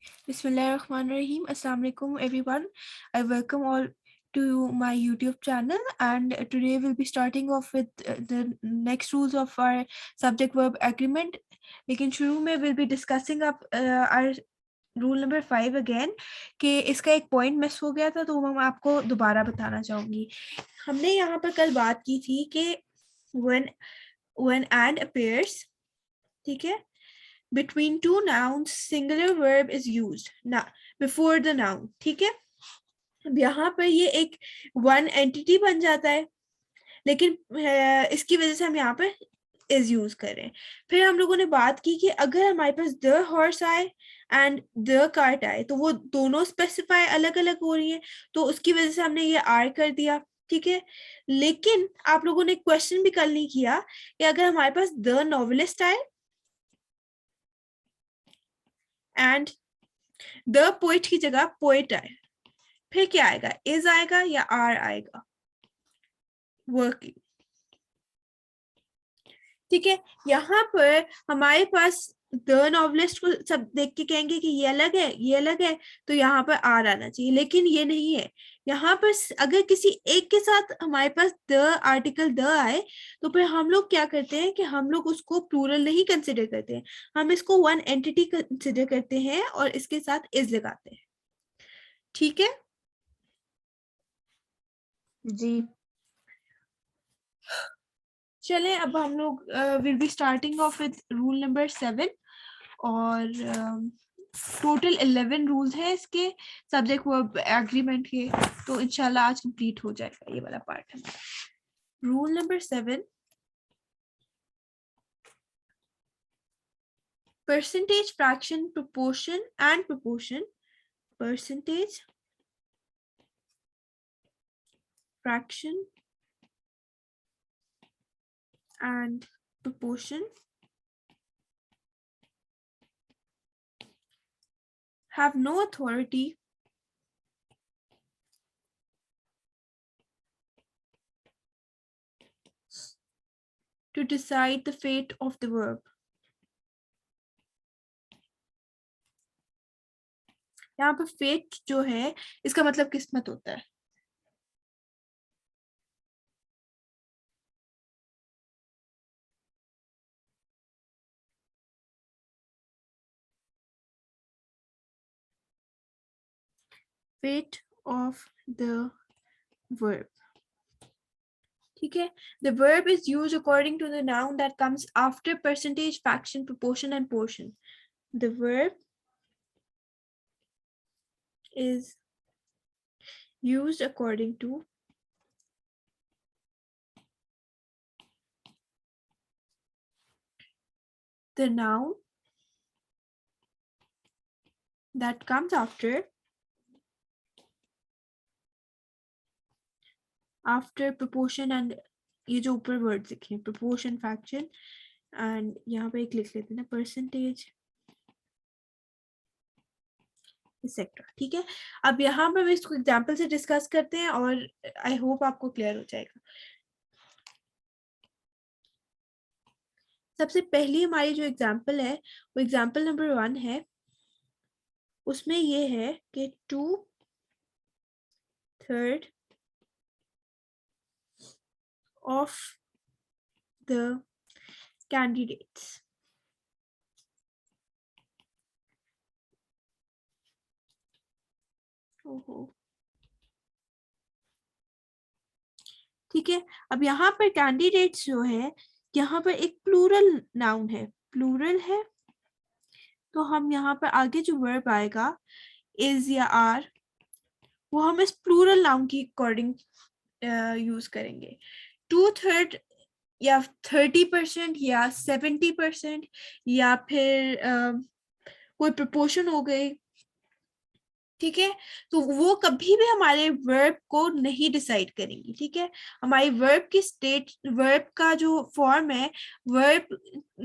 Bismillahirrahmanirrahim. Assalamu alaikum everyone. I welcome all to my YouTube channel, and today we'll be starting off with the next rules of our subject verb agreement. लेकिन शुरू में we'll be discussing up our rule number 5 again कि इसका एक point miss हो गया था तो मैं आपको दोबारा बताना चाहूंगी। हमने यहाँ पर कल बात की थी कि when and appears, ठीक है, between two nouns singular verb is used ना before the noun, ठीक है। अब यहाँ पर ये एक वन एंटिटी बन जाता है, लेकिन इसकी वजह से हम यहाँ पर इज यूज कर रहे हैं। फिर हम लोगों ने बात की कि अगर हमारे पास द हॉर्स आए एंड द कार्ट आए तो वो दोनों स्पेसिफाई अलग अलग हो रही है, तो उसकी वजह से हमने ये आर कर दिया, ठीक है। लेकिन आप लोगों ने क्वेश्चन भी कल नहीं किया कि अगर हमारे पास द नॉवेलिस्ट आए एंड द पोइट की जगह पोइट आए, फिर क्या आएगा, इज आएगा या आर आएगा, वर्किंग, ठीक है। यहाँ पर हमारे पास द नॉवलिस्ट को सब देख के कहेंगे कि ये अलग है ये अलग है, तो यहाँ पर आर आना चाहिए, लेकिन ये नहीं है। यहाँ पर अगर किसी एक के साथ हमारे पास द आर्टिकल द आए तो फिर हम लोग क्या करते हैं कि हम लोग उसको प्लूरल नहीं कंसिडर करते हैं, हम इसको वन एंटिटी कंसिडर करते हैं और इसके साथ इज लगाते हैं, ठीक है जी। चलें अब हम लोग will be starting of with rule number 7 और टोटल 11 रूल्स हैं इसके सब्जेक्ट वर्ब एग्रीमेंट के, तो इंशाल्लाह आज कंप्लीट हो जाएगा ये वाला पार्ट हमारा। Rule number 7, percentage, fraction, proportion and proportion, percentage, fraction and proportion have no authority to decide the fate of the verb. यहाँ पर फेट जो है इसका मतलब किस्मत होता है, fate of the verb, ठीक है। The verb is used according to the noun that comes after percentage, fraction, proportion and portion. The verb is used according to the noun that comes after proportion and ये जो ऊपर word लिखे हैं proportion, fraction and यहाँ पे एक लिख लेते हैं ना percentage एक्सेट्रा, ठीक है। अब यहाँ पर भी इसको एग्जाम्पल से डिस्कस करते हैं और आई होप आपको क्लियर हो जाएगा। सबसे पहली हमारी जो एग्जाम्पल है वो एग्जाम्पल नंबर 1 है, उसमें ये है कि 2/3 of the candidates ठीक है। अब यहाँ पर कैंडिडेट्स जो है, यहाँ पर एक प्लूरल नाउन है, प्लूरल है, तो हम यहाँ पर आगे जो वर्ब आएगा इज या आर, वो हम इस प्लूरल नाउन की अकॉर्डिंग यूज करेंगे। 2/3 या 30% या 70% या फिर कोई प्रपोर्शन हो गई, ठीक है। तो वो कभी भी हमारे वर्ब को नहीं डिसाइड करेंगी, ठीक है। हमारी वर्ब की स्टेट, वर्ब का जो फॉर्म है, वर्ब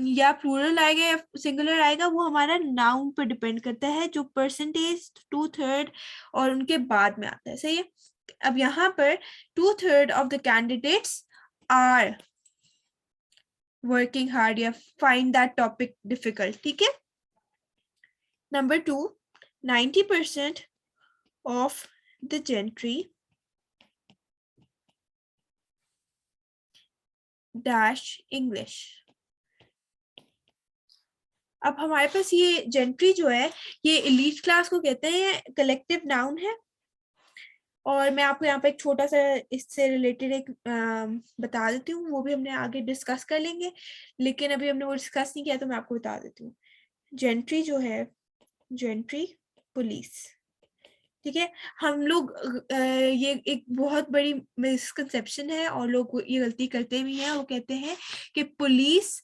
या प्लूरल आएगा या सिंगुलर आएगा, वो हमारा नाउन पर डिपेंड करता है, जो परसेंटेज 2/3 और उनके बाद में आता है, सही है। अब यहाँ पर 2/3 of the candidates are working hard या फाइंड दैट टॉपिक डिफिकल्ट, ठीक है। Number 2, 90% of the gentry dash English. अब हमारे पास ये जेंट्री जो है ये एलीट क्लास को कहते हैं, कलेक्टिव नाउन है। और मैं आपको यहाँ पे एक छोटा सा इससे रिलेटेड एक बता देती हूँ, वो भी हमने आगे डिस्कस कर लेंगे, लेकिन अभी हमने वो डिस्कस नहीं किया तो मैं आपको बता देती हूँ। जेंट्री जो है, जेंट्री पुलिस, ठीक है। हम लोग ये एक बहुत बड़ी मिसकंसेप्शन है और लोग ये गलती करते भी हैं, वो कहते हैं कि पुलिस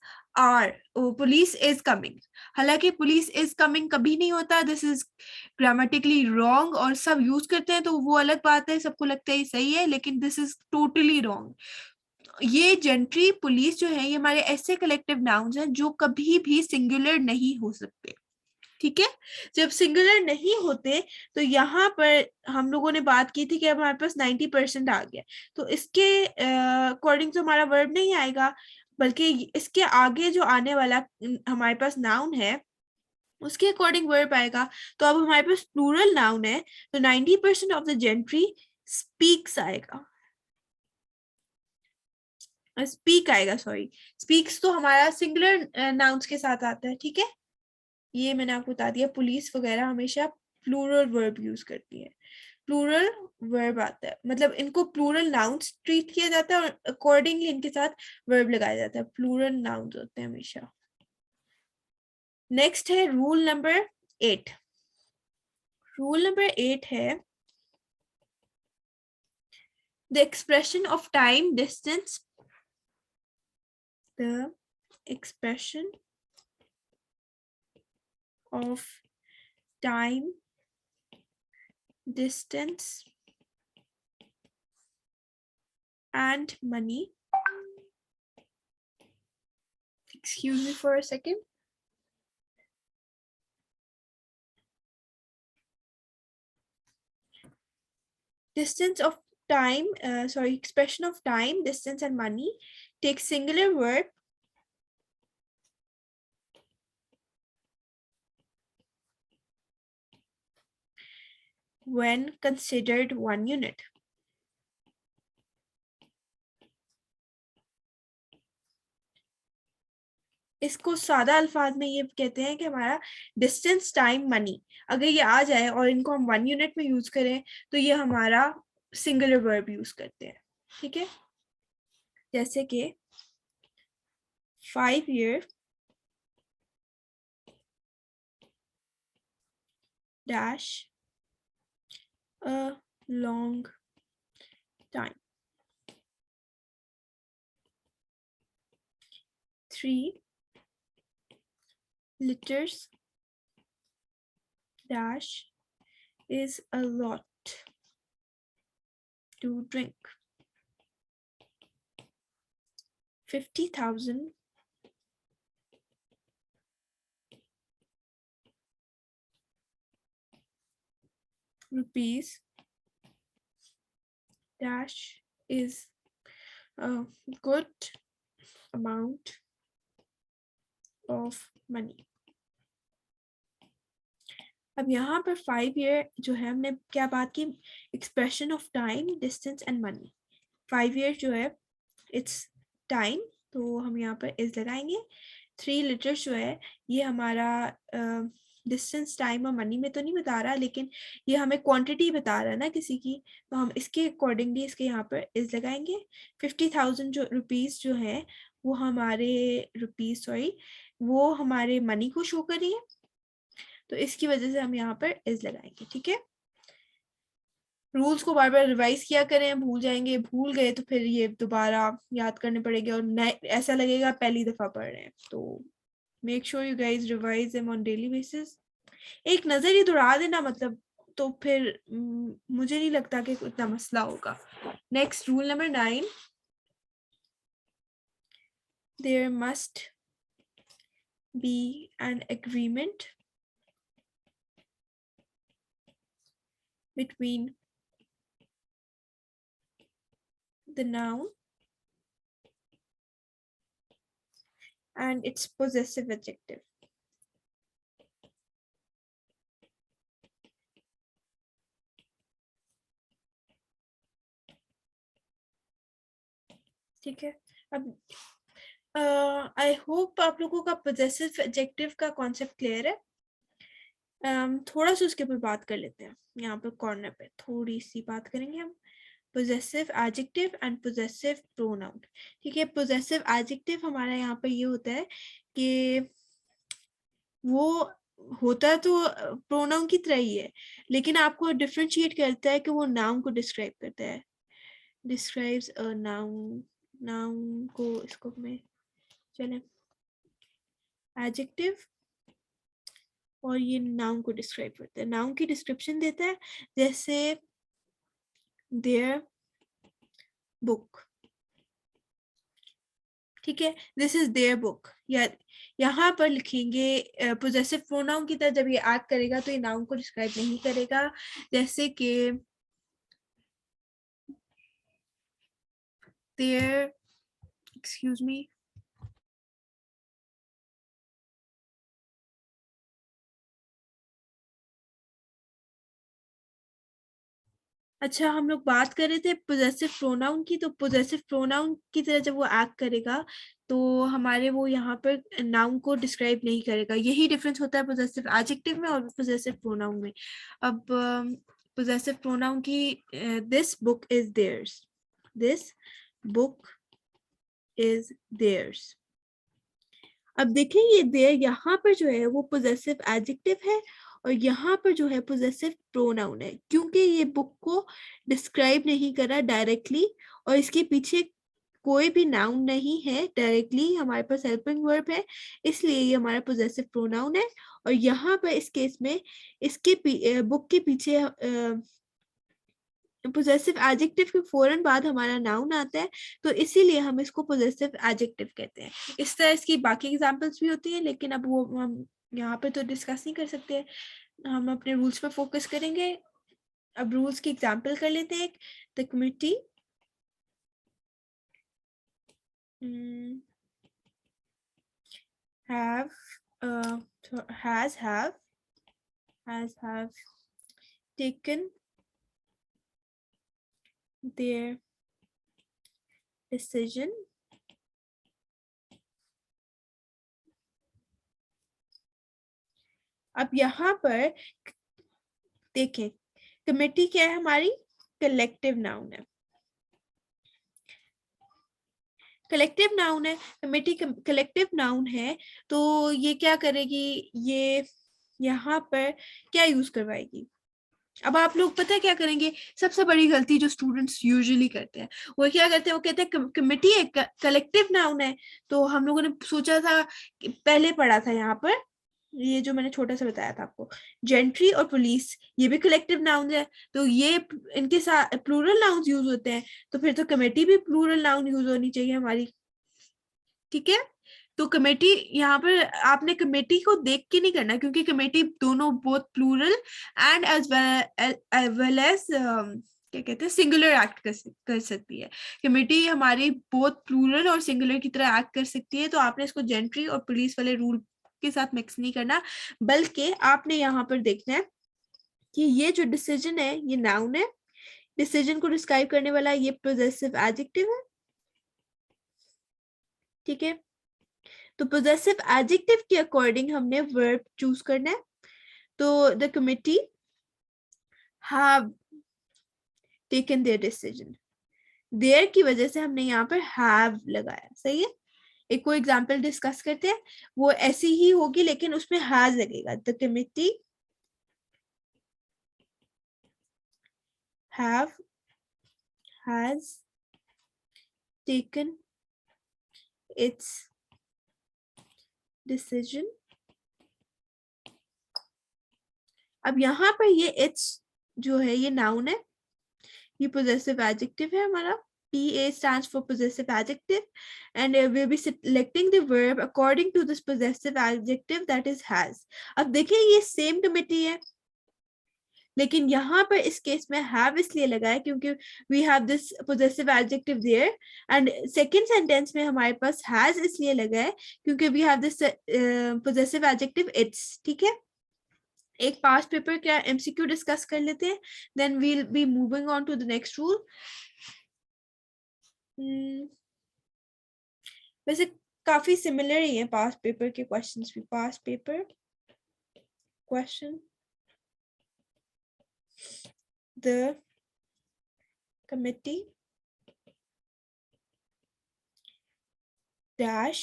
इज कमिंग। हालांकि पुलिस इज कमिंग कभी नहीं होता, दिस इज ग्रामेटिकली रॉन्ग, और सब यूज करते हैं तो वो अलग बात है, सबको लगता है सही है, लेकिन दिस इज टोटली रॉन्ग। ये जेंट्री पुलिस जो है ये हमारे ऐसे कलेक्टिव नाउन्स हैं जो कभी भी सिंगुलर नहीं हो सकते, ठीक है। जब सिंगुलर नहीं होते तो यहाँ पर हम लोगों ने बात की थी कि अब हमारे पास 90% आ गया, तो इसके अकॉर्डिंग तो हमारा वर्ब नहीं आएगा, बल्कि इसके आगे जो आने वाला हमारे पास नाउन है उसके अकॉर्डिंग वर्ब आएगा। तो अब हमारे पास प्लूरल नाउन है, तो 90% ऑफ द जेंट्री स्पीक्स आएगा, स्पीक आएगा, सॉरी। स्पीक्स तो हमारा सिंगुलर नाउन्स के साथ आता है, ठीक है। ये मैंने आपको बता दिया, पुलिस वगैरह हमेशा प्लूरल वर्ब यूज करती है, प्लूरल वर्ब आता है, मतलब इनको प्लूरल नाउन्स ट्रीट किया जाता है और अकॉर्डिंगली इनके साथ वर्ब लगाया जाता है, प्लूरल नाउन्स होते हैं हमेशा। नेक्स्ट है रूल नंबर 8। रूल नंबर 8 है the expression of time distance, the expression of time, distance, and money. Excuse me for a second. Distance of time, expression of time, distance, and money takes singular verb when considered one unit. इसको सादा अल्फाज में ये कहते हैं कि हमारा distance, time, money अगर ये आ जाए और इनको हम 1 यूनिट में यूज करें तो ये हमारा सिंगुलर वर्ब यूज करते हैं, ठीक है। जैसे कि 5 year dash a long time, 3 liters dash is a lot to drink, 50,000 rupees dash is a good amount of money. अब यहाँ पर 5 year जो है हमने क्या बात की, expression of time, distance and money. 5 year जो है इट्स टाइम, तो हम यहाँ पर इज लगाएंगे। 3 liters जो है ये हमारा डिस्टेंस, टाइम और मनी में तो नहीं बता रहा, लेकिन ये हमें क्वांटिटी बता रहा है ना किसी की, तो हम इसके अकॉर्डिंगली इसके यहाँ पर इज लगाएंगे। 50,000 जो रुपीज जो है वो हमारे रुपीज, सॉरी, वो हमारे मनी को शो कर रही है, तो इसकी वजह से हम यहाँ पर इज लगाएंगे, ठीक है। रूल्स को बार बार रिवाइज किया करें, भूल जाएंगे, भूल गए तो फिर ये दोबारा याद करने पड़ेंगे और ऐसा लगेगा पहली दफा पढ़ रहे हैं, तो make sure you guys revise them on daily basis. एक नजर ही दौड़ा देना मतलब, तो फिर मुझे नहीं लगता कि इतना मसला होगा। Next rule number 9, there must be an agreement between the noun and its possessive adjective. ठीक है, अब आई होप आप लोगों का पोजेसिव एडजेक्टिव का कॉन्सेप्ट क्लियर है। थोड़ा सा उसके ऊपर बात कर लेते हैं, यहाँ पे कॉर्नर पे थोड़ी सी बात करेंगे हम। Possessive adjective and possessive pronoun. ठीक है, पोजेसिव एडजेक्टिव हमारा यहाँ पर ये होता है कि वो होता तो प्रोनाउन की तरह ही है, लेकिन आपको डिफरेंशिएट करता है कि वो नाउन को डिस्क्राइब करता है। डिस्क्राइब्स अ नाउन, नाउन को इसको में चले एडजेक्टिव, और ये नाउन को डिस्क्राइब करता है, नाउन की डिस्क्रिप्शन देता है। जैसे देयर बुक, ठीक है, दिस इज देयर बुक, या यहाँ पर लिखेंगे पोजेसिव प्रोनाउन की तरह। जब ये एक्ट करेगा तो ये नाउन को डिस्क्राइब नहीं करेगा। जैसे कि देयर, एक्सक्यूज मी, अच्छा हम लोग बात कर रहे थे पोजेसिव प्रोनाउन की, तो पोजेसिव प्रोनाउन की तरह जब वो एक्ट करेगा तो हमारे वो यहाँ पर नाउन को डिस्क्राइब नहीं करेगा। यही डिफरेंस होता है पोजेसिव एडजेक्टिव में और पोजेसिव प्रोनाउन में। अब पोजेसिव प्रोनाउन की this book is theirs, this book is theirs. अब देखें ये देयर यहाँ पर जो है वो पोजेसिव एडजेक्टिव है, और यहाँ पर जो है पोजेसिव प्रोनाउन है, क्योंकि ये बुक को डिस्क्राइब नहीं करा डायरेक्टली, और इसके पीछे कोई भी नाउन नहीं है डायरेक्टली, हमारे पास हेल्पिंग वर्ब है, इसलिए ये हमारा पोजेसिव प्रोनाउन है। और यहाँ पर इस केस में इसके बुक के पीछे पोजेसिव एडजेक्टिव के फौरन बाद हमारा नाउन आता है, तो इसीलिए हम इसको पोजेसिव एडजेक्टिव कहते हैं। इस तरह इसकी बाकी एग्जांपल्स भी होती हैं, लेकिन अब वो हम यहाँ पे तो डिस्कस नहीं कर सकते, हम अपने रूल्स पर फोकस करेंगे। अब रूल्स की एग्जांपल कर लेते हैं। The committee have have taken their decision अब यहाँ पर देखें, कमेटी क्या है हमारी, कलेक्टिव नाउन है, कलेक्टिव नाउन है, कमेटी कलेक्टिव नाउन है, तो ये क्या करेगी, ये यहाँ पर क्या यूज करवाएगी। अब आप लोग पता है क्या करेंगे, सबसे बड़ी गलती जो स्टूडेंट्स यूजुअली करते हैं वो क्या करते हैं, वो कहते हैं कमेटी एक कलेक्टिव नाउन है। तो हम लोगों ने सोचा था, पहले पढ़ा था यहाँ पर, ये जो मैंने छोटा सा बताया था आपको, जेंट्री और पुलिस ये भी कलेक्टिव नाउन है, तो ये इनके साथ प्लूरल नाउन यूज होते हैं, तो फिर तो कमेटी भी प्लूरल नाउन यूज होनी चाहिए हमारी। ठीक है, तो कमेटी यहाँ पर आपने कमेटी को देख के नहीं करना, क्योंकि कमेटी दोनों both plural and as well as क्या कहते हैं सिंगुलर एक्ट कर सकती है। कमेटी हमारी बोथ प्लूरल और सिंगुलर की तरह एक्ट कर सकती है, तो आपने इसको जेंट्री और पुलिस वाले रूल के साथ मिक्स नहीं करना, बल्कि आपने यहाँ पर देखना है कि ये जो डिसीजन है ये नाउन है, डिसीजन को डिस्क्राइब करने वाला ये पोजेसिव एडजेक्टिव है। ठीक है, तो पोजेसिव एडजेक्टिव के अकॉर्डिंग हमने वर्ब चूज करना है। तो the committee have taken their decision, their की वजह से हमने यहाँ पर हैव लगाया, सही है। एक कोई एग्जांपल डिस्कस करते हैं, वो ऐसी ही होगी लेकिन उसमें हैज लगेगा। The committee has taken it's decision. अब यहाँ पर ये इट्स जो है ये नाउन है, ये पोजेसिव एडजेक्टिव है हमारा। PA stands for possessive adjective, and we'll be selecting the verb according to this possessive adjective, that is has. अब देखिए ये सेम कमिटी है, लेकिन यहाँ पर इस केस में have इसलिए लगा है क्योंकि we have this possessive adjective there, and second sentence में हमारे पास has इसलिए लगा है क्योंकि we have this possessive adjective its। ठीक है, एक पास्ट पेपर का MCQ डिस्कस कर लेते हैं, then we'll be moving on to the next rule. वैसे काफी सिमिलर ही है पास्ट पेपर के क्वेश्चंस भी. Past paper question, the committee dash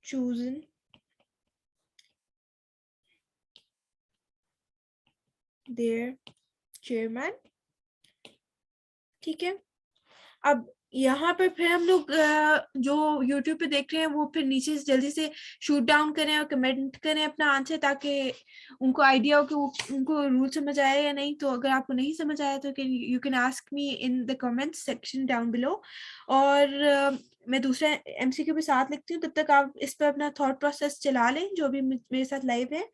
chosen their chairman. ठीक है. अब यहाँ पर फिर हम लोग जो YouTube पे देख रहे हैं वो फिर नीचे से जल्दी से शूट डाउन करें और कमेंट करें अपना आंसर, ताकि उनको आइडिया हो कि वो उनको रूल समझ आया या नहीं. तो अगर आपको नहीं समझ आया तो you can ask me in the comment section down below. और मैं दूसरा MCQ भी साथ लिखती हूँ. तब तक आप इस पर अपना थॉट प्रोसेस चला लें जो भी मेरे साथ लाइव है.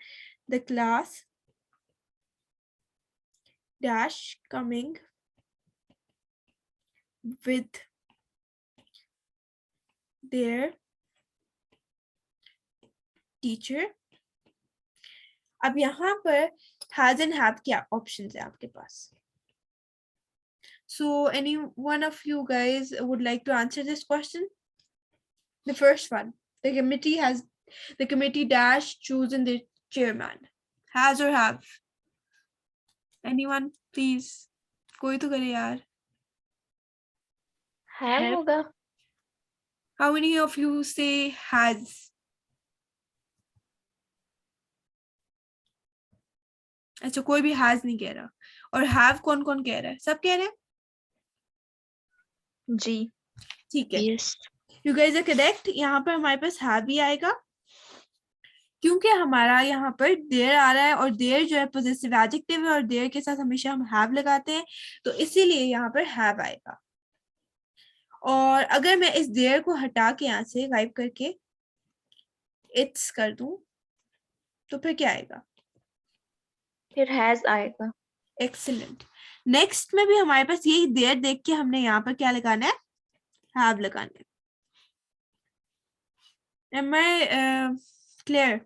The class dash coming with their teacher. अब यहाँ पर has and have क्या options है आपके पास. So any one of you guys would like to answer this question? The first one, the committee dash chosen the chairman. Has or have? Anyone, please? कोई तो करे यार. have होगा. How many of you say has? अच्छा, कोई भी has नहीं कह रहा. और have कौन कौन कह रहा है? सब कह रहे हैं. जी. ठीक है. Yes. You guys are correct. यहाँ पर हमारे पास have भी आएगा क्योंकि हमारा यहाँ पर देयर आ रहा है और देयर जो है पोजेसिव एडजेक्टिव है और देयर के साथ हमेशा हम हैव लगाते हैं, तो इसीलिए यहाँ पर हैव आएगा. और अगर मैं इस देयर को हटा के यहाँ से गायब करके इट्स कर दूं तो फिर क्या आएगा? फिर has आएगा. एक्सीलेंट. नेक्स्ट में भी हमारे पास यही देयर देख के हमने यहाँ पर क्या लगाना है? हैव लगाना है. Am I clear?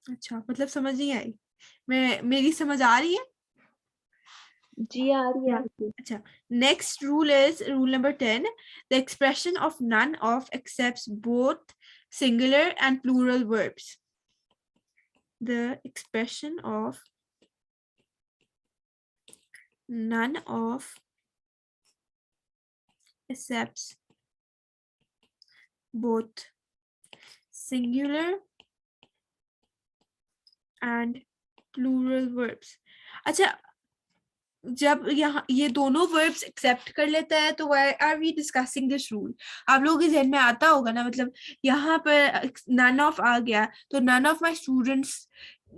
अच्छा, मतलब समझ नहीं आई. मेरी समझ आ रही है? जी आ रही है. अच्छा. Next rule is rule number 10. The expression of none of accepts both singular and plural verbs. The expression of none of accepts both singular and plural verbs. अच्छा, जब यहाँ ये दोनों वर्ब्स एक्सेप्ट कर लेता है तो why are we discussing this rule? आप लोगों के जहन में आता होगा ना. मतलब यहाँ पर नन ऑफ आ गया तो नन ऑफ माय स्टूडेंट्स,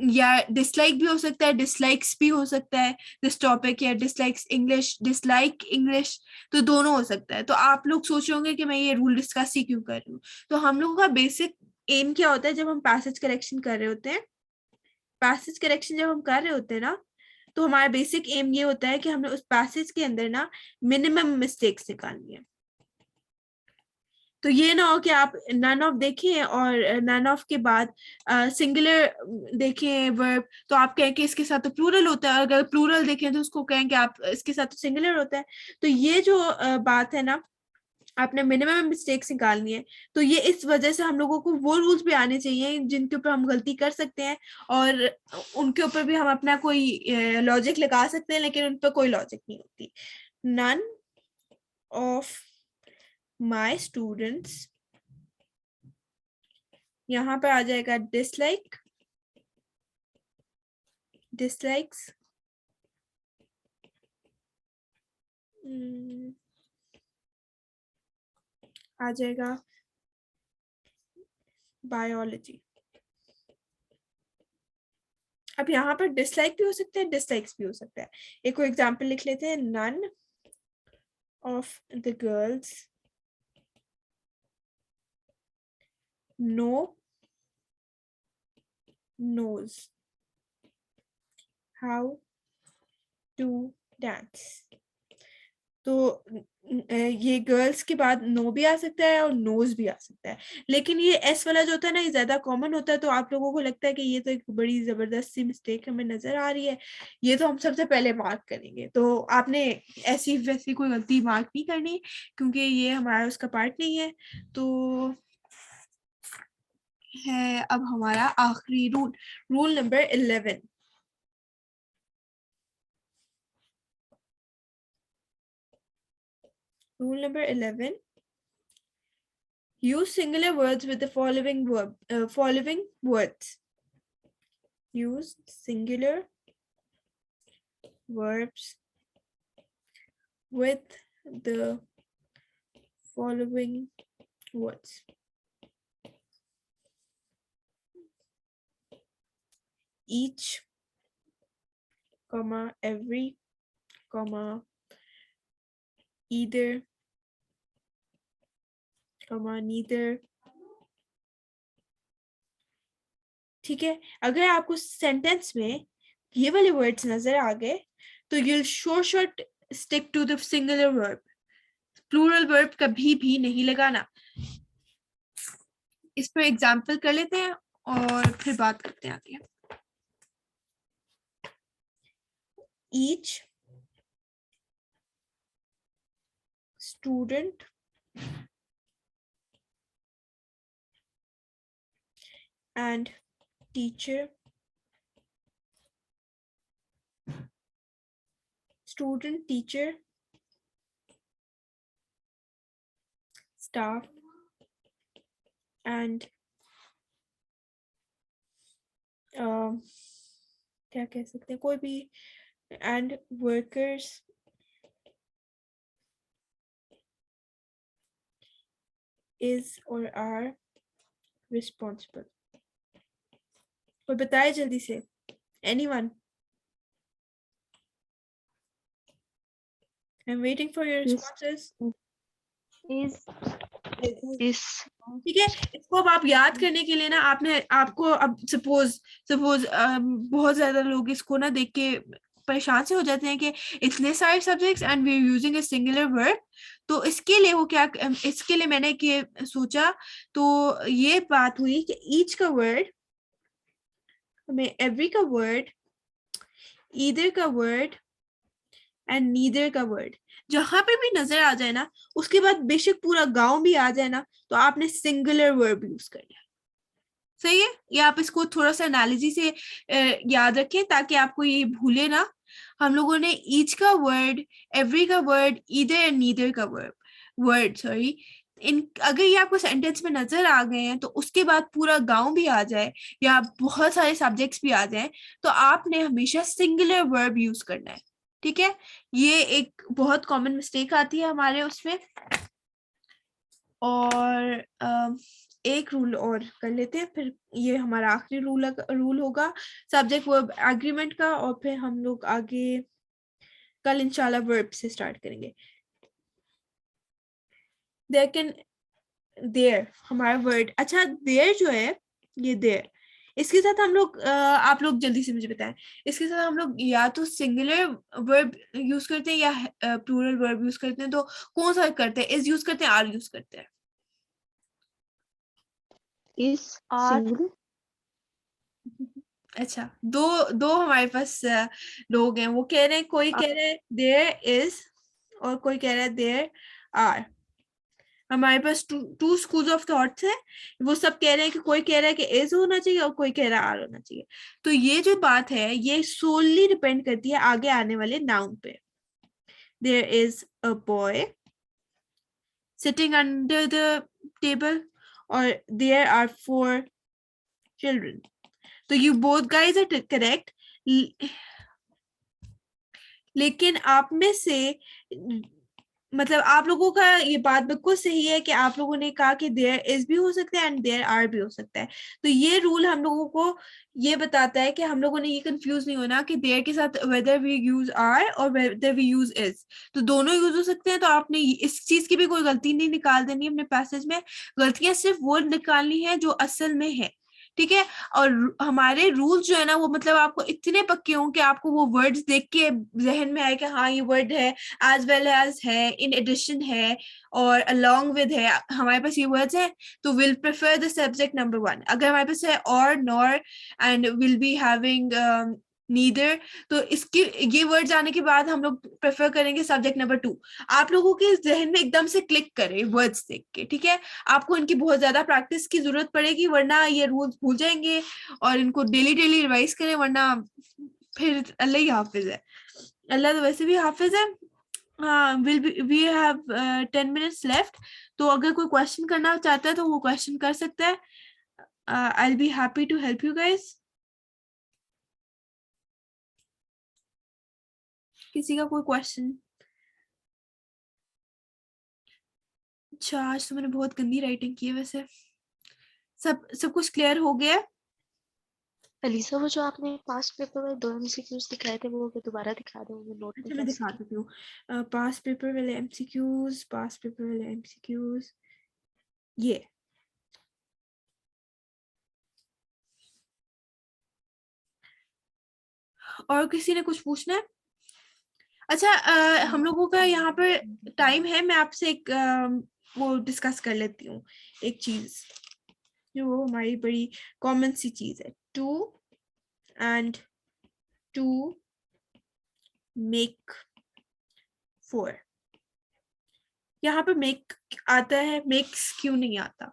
या डिसलाइक भी हो सकता है, डिसलाइक्स भी हो सकता है दिस टॉपिक, या डिसलाइक्स इंग्लिश, डिसलाइक इंग्लिश, तो दोनों हो सकता है. तो आप लोग सोच रहे होंगे कि मैं ये रूल डिस्कस ही क्यों कर रही हूँ. तो हम लोगों का बेसिक एम क्या होता है जब हम पैसेज करेक्शन कर रहे होते हैं? पैसेज करेक्शन जब हम कर रहे होते हैं ना, तो हमारा बेसिक एम ये होता है कि हमने उस पैसेज के अंदर ना मिनिमम मिस्टेक्स निकालनी है. तो ये ना हो कि आप नन ऑफ देखें और नन ऑफ के बाद सिंगुलर देखें वर्ब तो आप कहें कि इसके साथ तो प्लूरल होता है, और अगर प्लूरल देखें तो उसको कहें कि आप इसके साथ तो सिंगुलर होता है. तो ये जो बात है ना, आपने मिनिमम मिस्टेक्स निकालनी है. तो ये इस वजह से हम लोगों को वो रूल्स भी आने चाहिए जिनके ऊपर हम गलती कर सकते हैं और उनके ऊपर भी हम अपना कोई लॉजिक लगा सकते हैं, लेकिन उन पर कोई लॉजिक नहीं होती. नन ऑफ माय स्टूडेंट्स, यहाँ पर आ जाएगा डिसलाइक, डिसलाइक्स आ जाएगा बायोलॉजी. अब यहाँ पर डिसलाइक भी हो सकता है, डिसलाइक्स भी हो सकता है. एक को एग्जांपल लिख लेते हैं. None of the girls knows how to dance. तो ये गर्ल्स के बाद नो भी आ सकता है और नोज भी आ सकता है, लेकिन ये एस वाला जो होता है ना, ये ज्यादा कॉमन होता है, तो आप लोगों को लगता है कि ये तो एक बड़ी जबरदस्त सी मिस्टेक हमें नजर आ रही है, ये तो हम सबसे पहले मार्क करेंगे। तो आपने ऐसी वैसी कोई गलती मार्क नहीं करनी, क्योंकि ये हमारा उसका पार्ट नहीं है। तो है अब हमारा आखिरी rule, rule number 11। Rule number 11. Use singular words with the following words. Use singular verbs with the following words. Each, comma, every, comma, either, comma, neither. ठीक है, अगर आपको सेंटेंस में ये वाले वर्ड्स नजर आ गए तो you'll short stick to the singular verb. Plural verb कभी भी नहीं लगाना। इस पर एग्जाम्पल कर लेते हैं और फिर बात करते हैं आगे। Each student and teacher, student, teacher, staff and क्या कह सकते हैं, कोई भी, and workers is or are responsible. कोई बताए जल्दी से, anyone? I'm waiting for your responses. Is ठीक है, इसको अब आप याद करने के लिए ना, आपको अब सपोज बहुत ज्यादा लोग इसको ना देख के परेशान से हो जाते हैं कि इतने सारे subjects and we are using a singular verb. तो इसके लिए मैंने सोचा, तो ये बात हुई कि ईच का वर्ड हमें एवरी का वर्ड, ईदर का वर्ड एंड नीदर का वर्ड जहां पे भी नजर आ जाए ना, उसके बाद बेशक पूरा गांव भी आ जाए ना, तो आपने सिंगुलर वर्ब यूज करना है। सही है, ये आप इसको थोड़ा सा एनालिजी से याद रखें ताकि आपको ये भूले ना। हम लोगों ने ईच का वर्ड, एवरी का वर्ड, ईदर एंड नीदर का वर्ड सॉरी, अगर ये आपको सेंटेंस में नजर आ गए हैं, तो उसके बाद पूरा गांव भी आ जाए या बहुत सारे सब्जेक्ट्स भी आ जाए, तो आपने हमेशा सिंगुलर वर्ब यूज करना है। ठीक है, ये एक बहुत कॉमन मिस्टेक आती है हमारे उसमें। और एक रूल और कर लेते हैं, फिर ये हमारा आखिरी रूल होगा सब्जेक्ट वर्ब एग्रीमेंट का, और फिर हम लोग आगे कल इंशाल्लाह वर्ब से स्टार्ट करेंगे। देयर हमारा वर्ड, अच्छा देयर जो है, ये देयर, इसके साथ हम लोग आप लोग जल्दी से मुझे बताएं, इसके साथ हम लोग या तो सिंगुलर वर्ब यूज करते हैं या प्लूरल वर्ब यूज करते हैं, तो कौन सा करते हैं, इज यूज करते हैं, आर यूज करते हैं? is singular. अच्छा, दो दो हमारे पास लोग हैं, वो कह रहे हैं, कोई कह रहा है देयर इज और कोई कह रहा है देयर आर। हमारे पास टू स्कूल्स ऑफ थॉट्स है, वो सब कह रहे हैं कि कोई कह रहा है कि इज होना चाहिए और कोई कह रहा है आर होना चाहिए। तो ये जो बात है ये सोलली डिपेंड करती है आगे आने वाले नाउन पे। There is a boy sitting under the table और देयर आर 4 चिल्ड्रन। तो you both guys are correct, लेकिन आप में से मतलब आप लोगों का ये बात बिल्कुल सही है कि आप लोगों ने कहा कि देयर इज भी हो सकता है एंड देयर आर भी हो सकता है। तो ये रूल हम लोगों को ये बताता है कि हम लोगों ने ये कंफ्यूज नहीं होना कि देयर के साथ वेदर वी यूज आर और वेदर वी यूज इज, तो दोनों यूज हो सकते हैं। तो आपने इस चीज की भी कोई गलती नहीं निकाल देनी अपने पैसेज में, गलतियां सिर्फ वो निकालनी है जो असल में है। ठीक है। और हमारे रूल्स जो है ना वो मतलब आपको इतने पक्के हों कि आपको वो वर्ड्स देख के जहन में आए कि हाँ ये वर्ड है, एज वेल एज है, इन एडिशन है, और अलोंग विद है, हमारे पास ये वर्ड्स हैं, तो will prefer the subject number 1। अगर हमारे पास है और, nor and will be having neither, तो इसके ये वर्ड्स आने के बाद हम लोग प्रेफर करेंगे सब्जेक्ट नंबर 2। आप लोगों के जहन में एकदम से क्लिक करे वर्ड्स देख के, ठीक है। आपको इनकी बहुत ज्यादा प्रैक्टिस की जरूरत पड़ेगी, वरना ये रूल्स भूल जाएंगे, और इनको डेली डेली रिवाइज करें, वरना फिर अल्लाह ही हाफिज है। अल्लाह तो वैसे भी हाफिज है। हाँ, वी हैव 10 minutes लेफ्ट, तो अगर कोई क्वेश्चन करना चाहता है तो वो क्वेश्चन कर सकता है। I will be happy to help you guys. किसी का कोई क्वेश्चन? अच्छा, आज तो मैंने बहुत गंदी राइटिंग की है वैसे। सब कुछ क्लियर हो गया? अलीसा, वो जो आपने पास्ट पेपर में 2 एमसीक्यूज दिखाए थे वो दोबारा दिखा दो, मैं नोट अच्छा, नहीं मैं कर दिखा सकी। देती हूँ। पास्ट पेपर वाले एमसीक्यूज, पास्ट पेपर वाले एमसीक्यूज, ये। और किसी ने कुछ पूछना है? अच्छा, हम लोगों का यहाँ पर टाइम है, मैं आपसे एक वो डिस्कस कर लेती हूँ, एक चीज जो हमारी बड़ी कॉमन सी चीज है। 2 and 2 मेक 4। यहाँ पे मेक आता है, मेक्स क्यों नहीं आता?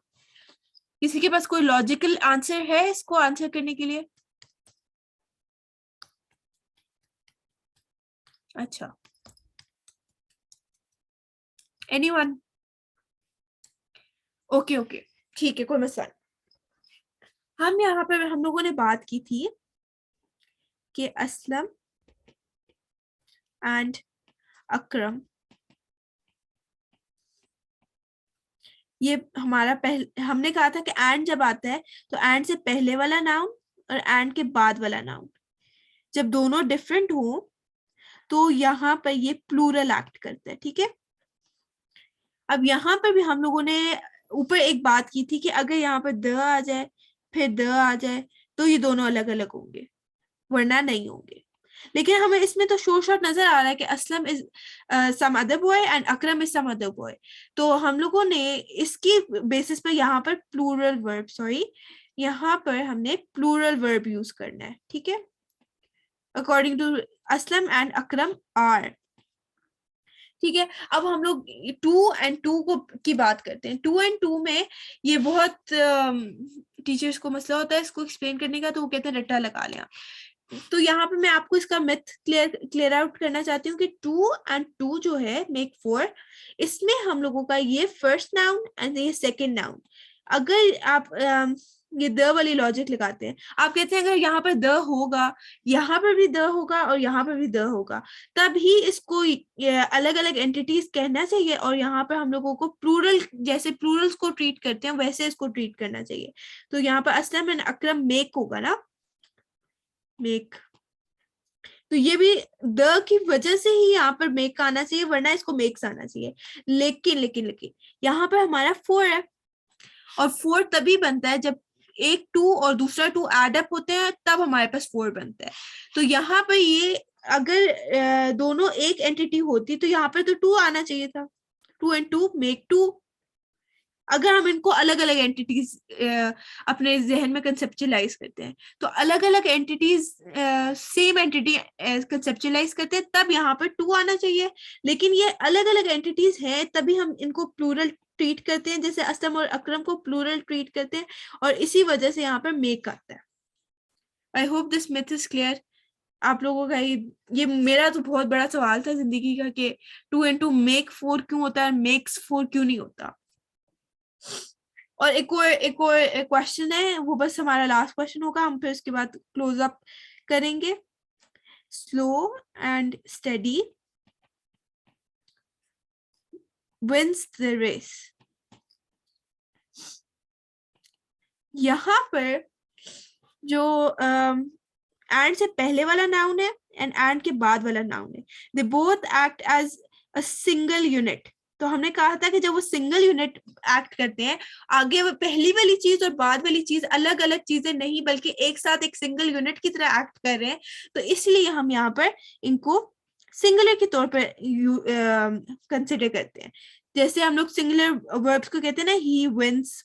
किसी के पास कोई लॉजिकल आंसर है इसको आंसर करने के लिए? अच्छा, एनीवन? ओके ओके, ठीक है, कोई मसला नहीं। हम यहाँ पर हम लोगों ने बात की थी कि असलम एंड अकरम, ये हमारा पहले हमने कहा था कि एंड जब आता है तो एंड से पहले वाला नाउन और एंड के बाद वाला नाउन जब दोनों डिफरेंट हो तो यहाँ पर ये प्लूरल एक्ट करता है, ठीक है। अब यहाँ पर भी हम लोगों ने ऊपर एक बात की थी कि अगर यहाँ पर द आ जाए फिर द आ जाए तो ये दोनों अलग अलग होंगे, वरना नहीं होंगे। लेकिन हमें इसमें तो शोर शॉट नजर आ रहा है कि Aslam is some other boy and Akram is some other boy. तो हम लोगों ने इसकी बेसिस पर यहाँ पर प्लूरल वर्ब, सॉरी, यहाँ पर हमने प्लूरल वर्ब यूज करना है, ठीक है। According to Aslam and Akram are, ठीक है। अब हम लोग 2 and 2 को की बात करते हैं। 2 and 2 में ये बहुत टीचर्स को मसला होता है इसको एक्सप्लेन करने का, तो वो कहते हैं रट्टा लगा लिया। तो यहाँ पे मैं आपको इसका मिथ क्लियर आउट करना चाहती हूँ कि 2 and 2 जो है मेक 4, इसमें हम लोगों का ये फर्स्ट नाउन एंड ये सेकंड नाउन, अगर आप ये द वाली लॉजिक लगाते हैं, आप कहते हैं अगर यहाँ पर द होगा, यहाँ पर भी द होगा और यहाँ पर भी द होगा, तब ही इसको अलग अलग एंटिटीज कहना चाहिए, और यहाँ पर हम लोगों को प्लूरल, जैसे प्लूरल्स को ट्रीट करते हैं वैसे इसको ट्रीट करना चाहिए। तो यहाँ पर असलम एंड अकरम मेक होगा ना, मेक। तो ये भी द की वजह से ही यहाँ पर मेक आना चाहिए, वरना इसको मेक्स आना चाहिए। लेकिन लेकिन लेकिन यहाँ पर हमारा 4 है, और 4 तभी बनता है जब एक 2 और दूसरा 2 एड अप होते हैं, तब हमारे पास 4 बनता है। तो यहाँ पर ये अगर दोनों एक एंटिटी होती तो यहाँ पर तो 2 आना चाहिए था। 2 and 2 मेक 2। अगर हम इनको अलग अलग एंटिटीज अपने जहन में कंसेप्चुलाइज करते हैं, तो अलग अलग एंटिटीज सेम एंटिटी कंसेप्चुलाइज करते हैं, तब यहाँ पर 2 आना चाहिए। लेकिन ये अलग अलग एंटिटीज हैं, तभी हम इनको प्लूरल ट्रीट करते हैं, जैसे असलम और अकरम को प्लूरल ट्रीट करते हैं, और इसी वजह से यहाँ पर मेक आता है। I hope this myth is clear. आप लोगों का ये मेरा तो बहुत बड़ा सवाल था जिंदगी का कि 2 and 2 मेक 4 क्यों होता है, मेक्स 4 क्यों नहीं होता। और एक और क्वेश्चन है, वो बस हमारा लास्ट क्वेश्चन होगा, हम फिर उसके बाद क्लोज अप करेंगे। Slow and study wins the race. यहाँ पर जो एंड से पहले वाला नाउन है एंड के बाद वाला नाउन है, they both act as a single unit. तो हमने कहा था कि जब वो सिंगल यूनिट एक्ट करते हैं, आगे वो पहली वाली चीज और बाद वाली चीज अलग अलग चीजें नहीं बल्कि एक साथ एक सिंगल यूनिट की तरह एक्ट कर रहे हैं, तो इसलिए हम यहाँ पर इनको सिंगुलर के तौर पर कंसिडर करते हैं। जैसे हम लोग सिंगुलर वर्ब्स को कहते हैं ना, ही विंस,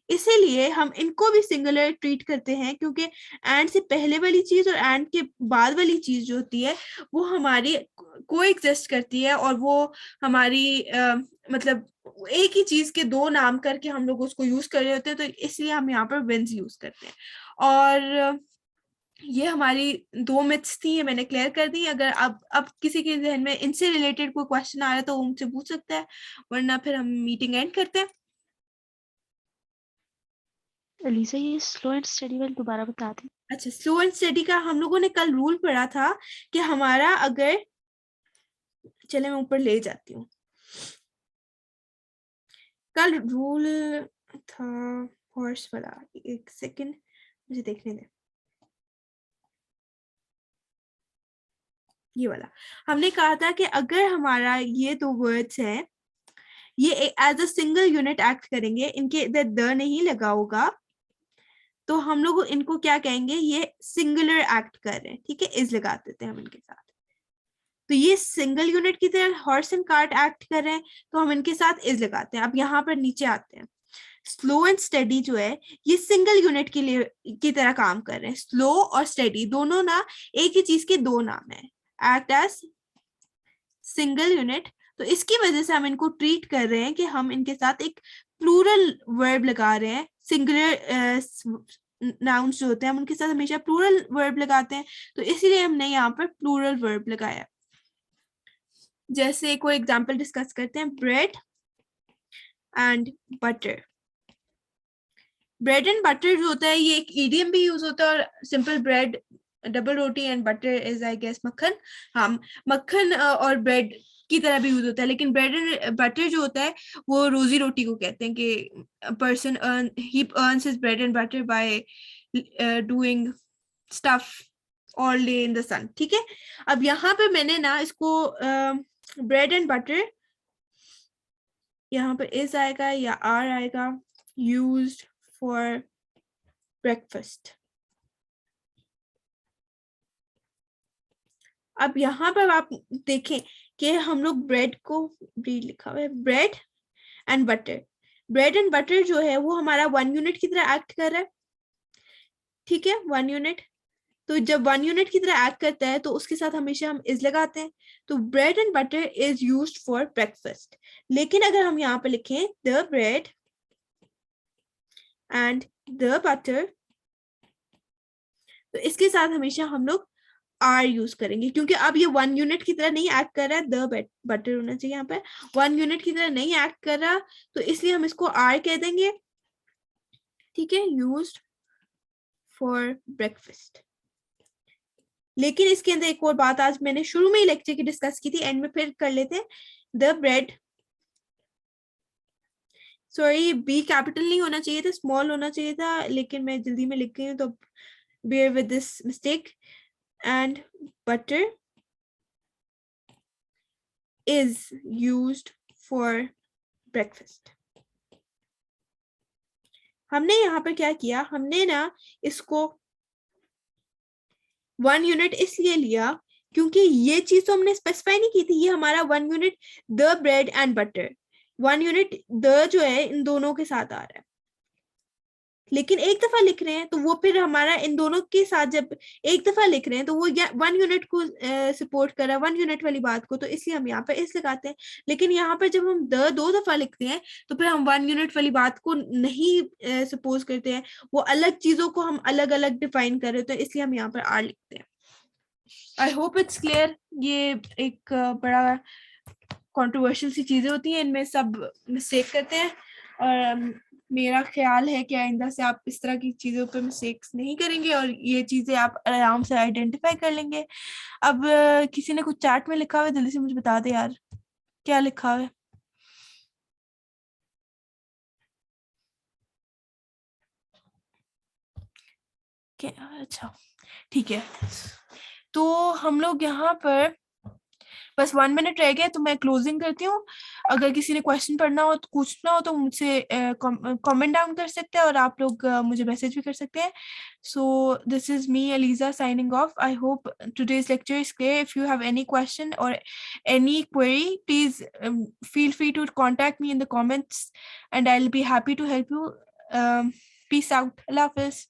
इसीलिए हम इनको भी सिंगुलर ट्रीट करते हैं, क्योंकि एंड से पहले वाली चीज और एंड के बाद वाली चीज जो होती है वो हमारी को एग्जिस्ट करती है, और वो हमारी मतलब एक ही चीज के दो नाम करके हम लोग उसको यूज कर रहे होते हैं, तो इसलिए हम यहाँ पर विंस यूज करते हैं। और ये हमारी दो मिथ्स थी, ये मैंने क्लियर कर दी। अगर अब किसी के जहन में इनसे रिलेटेड कोई क्वेश्चन आ रहा है तो उनसे पूछ सकता है, वरना फिर हम मीटिंग एंड करते हैं। अलीसा ये स्लो एंड स्टडी वाली दोबारा बता दें। अच्छा, स्लो एंड स्टडी का हम लोगों ने कल रूल पढ़ा था कि हमारा अगर, चले मैं ऊपर ले जाती हूँ, कल रूल था हॉर्स वाला, एक सेकंड मुझे देखने दे, ये वाला। हमने कहा था कि अगर हमारा ये दो वर्ड्स हैं, ये as a single unit act करेंगे, इनके इधर द नहीं लगा होगा, तो हम लोग इनको क्या कहेंगे, ये सिंगुलर एक्ट कर रहे हैं, ठीक है, इज लगा देते हैं हम इनके साथ। तो ये सिंगल यूनिट की तरह हॉर्स एंड कार्ट एक्ट कर रहे हैं, तो हम इनके साथ इज लगाते हैं। अब यहाँ पर नीचे आते हैं, स्लो एंड स्टडी जो है ये सिंगल यूनिट के लिए की तरह काम कर रहे हैं। स्लो और स्टडी दोनों ना एक ही चीज के दो नाम है, एक्ट एज सिंगल यूनिट, तो इसकी वजह से हम इनको ट्रीट कर रहे हैं कि हम इनके साथ एक प्लूरल वर्ब लगा रहे हैं। सिंगुलर नाउन्स जो होते हैं हम उनके साथ हमेशा प्लूरल वर्ब लगाते हैं, तो इसीलिए हमने यहाँ पर प्लूरल वर्ब लगाया। जैसे कोई एग्जांपल डिस्कस करते हैं, bread and butter. Bread and butter जो होता है ये एक ईडियम भी यूज होता है, और सिंपल ब्रेड डबल रोटी and butter is I guess मक्खन। हम मक्खन और ब्रेड की तरह भी यूज होता है, लेकिन ब्रेड एंड बटर जो होता है वो रोजी रोटी को कहते हैं कि person earn he earns his bread and butter by doing stuff all day in the sun, ठीक है। अब यहाँ पे मैंने ना इसको ब्रेड एंड बटर, यहाँ पर इज आएगा या आर आएगा, यूज्ड फॉर ब्रेकफास्ट। अब यहाँ पर आप देखें कि हम लोग ब्रेड को, ब्रेड लिखा हुआ है, bread and butter, bread and butter जो है वो हमारा वन यूनिट की तरह एक्ट कर रहा है, ठीक है, वन यूनिट। तो जब वन यूनिट की तरह एक्ट करता है तो उसके साथ हमेशा हम इज लगाते हैं, तो bread and butter is used for breakfast. लेकिन अगर हम यहाँ पे लिखें the bread and the butter, तो इसके साथ हमेशा हम लोग आर यूज करेंगे, क्योंकि अब ये वन यूनिट की तरह नहीं एक्ट कर रहा है, द बटर होना चाहिए यहाँ पे, वन यूनिट की तरह नहीं एक्ट कर रहा, तो इसलिए हम इसको आर कह देंगे, ठीक है, यूज्ड फॉर ब्रेकफास्ट। लेकिन इसके अंदर एक और बात आज मैंने शुरू में ही लेक्चर की डिस्कस की थी, एंड में फिर कर लेते हैं, the bread, sorry B capital नहीं होना चाहिए था, स्मॉल होना चाहिए था, लेकिन मैं जल्दी में लिख गई हूँ, तो bear with this mistake, and butter is used for breakfast। हमने यहाँ पर क्या किया, हमने ना इसको वन यूनिट इसलिए लिया क्योंकि ये चीज तो हमने स्पेसिफाई नहीं की थी, ये हमारा one unit the bread and butter, one unit the जो है इन दोनों के साथ आ रहा है, लेकिन एक दफा लिख रहे हैं तो वो फिर हमारा इन दोनों के साथ जब एक दफा लिख रहे हैं तो वो वन यूनिट को सपोर्ट कर रहा है, वन यूनिट वाली बात को, तो इसलिए हम यहाँ पर इस लगाते हैं। लेकिन यहाँ पर जब हम द दो दफा लिखते हैं तो फिर हम वन यूनिट वाली बात को नहीं सपोज करते हैं, वो अलग चीजों को हम अलग अलग डिफाइन कर रहे होते हैं, इसलिए हम यहाँ पर आर लिखते हैं। I hope it's clear. ये एक बड़ा कंट्रोवर्शियल सी चीजें होती हैं, इनमें सब मिस्टेक करते हैं, और मेरा ख्याल है कि आइंदा से आप इस तरह की चीजों पे मिस्टेक्स नहीं करेंगे और ये चीजें आप आराम से आइडेंटिफाई कर लेंगे। अब किसी ने कुछ चैट में लिखा हुआ है, जल्दी से मुझे बता दे यार, क्या लिखा हुआ है। अच्छा ठीक है, तो हम लोग यहाँ पर बस 1 मिनट रह गया तो मैं क्लोजिंग करती हूँ। अगर किसी ने क्वेश्चन पढ़ना हो तो पूछना हो तो मुझसे कमेंट डाउन कर सकते हैं, और आप लोग मुझे मैसेज भी कर सकते हैं। So this is me Aliza signing off. I hope today's lecture is clear. If you have any question or any query, please feel free to contact me in the comments and I'll be happy to help you. Peace out. Allah Hafiz.